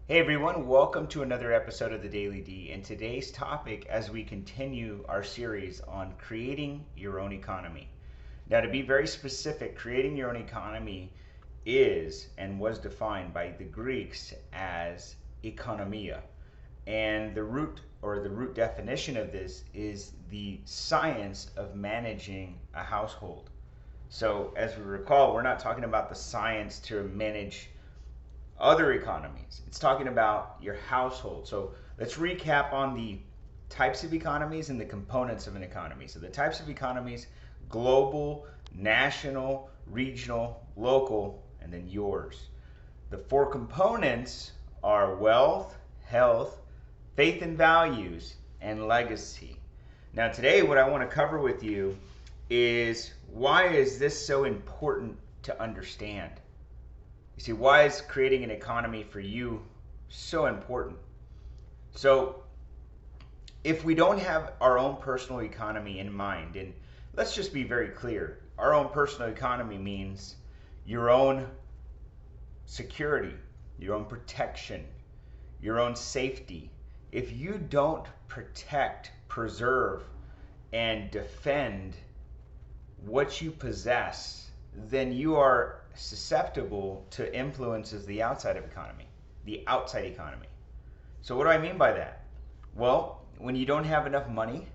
Hey everyone, welcome to another episode of the Daily D. And today's topic, as we continue our series on creating your own economy. Now, to be very specific, creating your own economy is and was defined by the Greeks as economia. And the root definition of this is the science of managing a household. So, as we recall, we're not talking about the science to manage other economies. It's talking about your household. So let's recap on the types of economies and the components of an economy. So the types of economies: global, national, regional, local, and then yours. The four components are wealth, health, faith and values, and legacy. Now today what I want to cover with you is why is this so important to understand? You see, why is creating an economy for you so important? So, if we don't have our own personal economy in mind, and let's just be very clear, our own personal economy means your own security, your own protection, your own safety. If you don't protect, preserve, and defend what you possess, then you are susceptible to influences the outside economy. So what do I mean by that? Well, when you don't have enough money,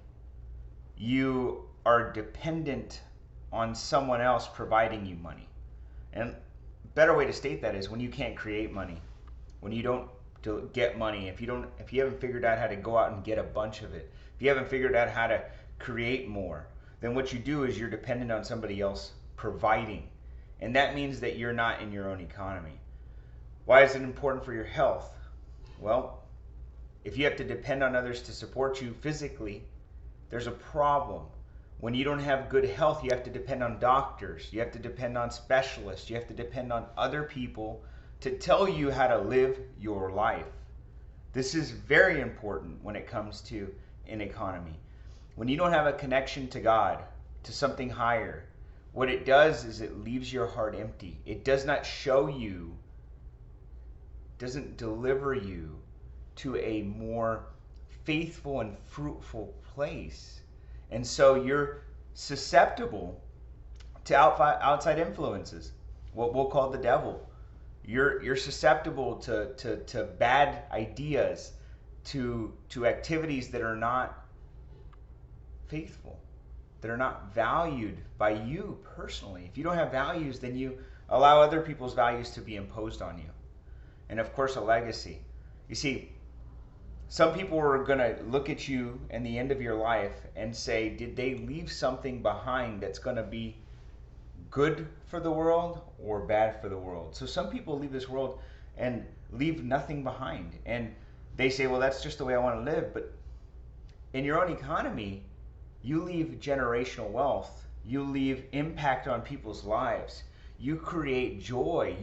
you are dependent on someone else providing you money. And a better way to state that is when you can't create money, when you don't get money, if you haven't figured out how to go out and get a bunch of it, if you haven't figured out how to create more, then what you do is you're dependent on somebody else providing. And that means that you're not in your own economy. Why is it important for your health? Well, if you have to depend on others to support you physically, there's a problem. When you don't have good health, you have to depend on doctors, you have to depend on specialists, you have to depend on other people to tell you how to live your life. This is very important when it comes to an economy. When you don't have a connection to God, to something higher, what it does is it leaves your heart empty. It does not show you, doesn't deliver you to a more faithful and fruitful place. And so you're susceptible to outside influences, what we'll call the devil. You're susceptible to bad ideas, to activities that are not faithful, that are not valued by you personally. If you don't have values, then you allow other people's values to be imposed on you. And of course, a legacy. You see, some people are going to look at you in the end of your life and say, did they leave something behind that's going to be good for the world or bad for the world? So some people leave this world and leave nothing behind. And they say, well, that's just the way I want to live. But in your own economy, you leave generational wealth. You leave impact on people's lives. You create joy.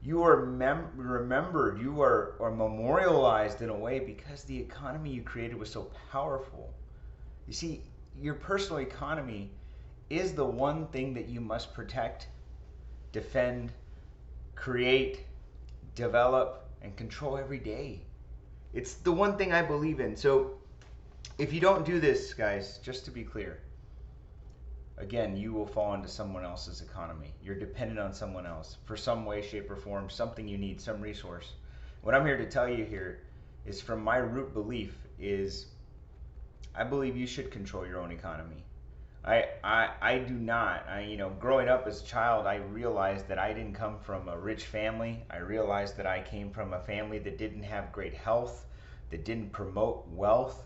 You are remembered. You are memorialized in a way because the economy you created was so powerful. You see, your personal economy is the one thing that you must protect, defend, create, develop, and control every day. It's the one thing I believe in. So if you don't do this, guys, just to be clear, again, you will fall into someone else's economy. You're dependent on someone else for some way, shape, or form, something you need, some resource. What I'm here to tell you here is from my root belief is I believe you should control your own economy. I do not. Growing up as a child, I realized that I didn't come from a rich family. I realized that I came from a family that didn't have great health, that didn't promote wealth,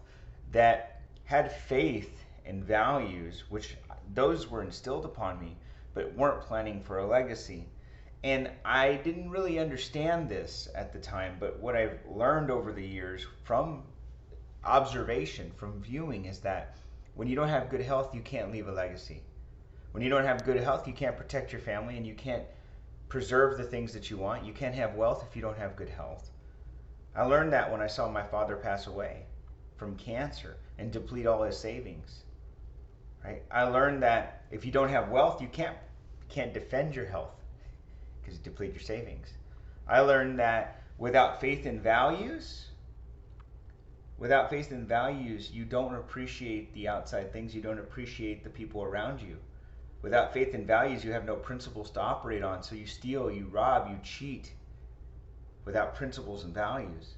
that had faith and values, which those were instilled upon me, but weren't planning for a legacy. And I didn't really understand this at the time, but what I've learned over the years from observation, from viewing, is that when you don't have good health, you can't leave a legacy. When you don't have good health, you can't protect your family and you can't preserve the things that you want. You can't have wealth if you don't have good health. I learned that when I saw my father pass away from cancer and deplete all his savings. Right? I learned that if you don't have wealth, you can't defend your health because you deplete your savings. I learned that Without faith and values, you don't appreciate the outside things. You don't appreciate the people around you. Without faith and values, you have no principles to operate on. So you steal, you rob, you cheat without principles and values.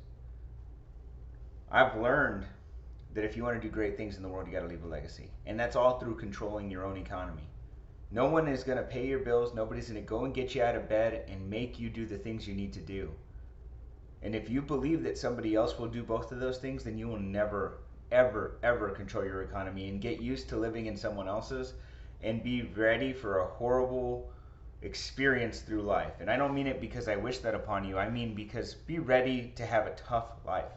I've learned that if you want to do great things in the world, you got to leave a legacy. And that's all through controlling your own economy. No one is going to pay your bills. Nobody's going to go and get you out of bed and make you do the things you need to do. And if you believe that somebody else will do both of those things, then you will never, ever, ever control your economy and get used to living in someone else's and be ready for a horrible experience through life. And I don't mean it because I wish that upon you. I mean because be ready to have a tough life,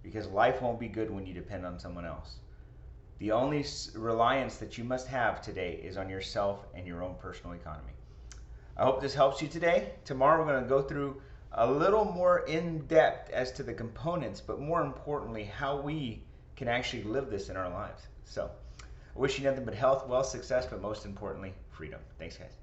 because life won't be good when you depend on someone else. The only reliance that you must have today is on yourself and your own personal economy. I hope this helps you today. Tomorrow we're going to go through a little more in depth as to the components, but more importantly, how we can actually live this in our lives. So I wish you nothing but health, wealth, success, but most importantly, freedom. Thanks, guys.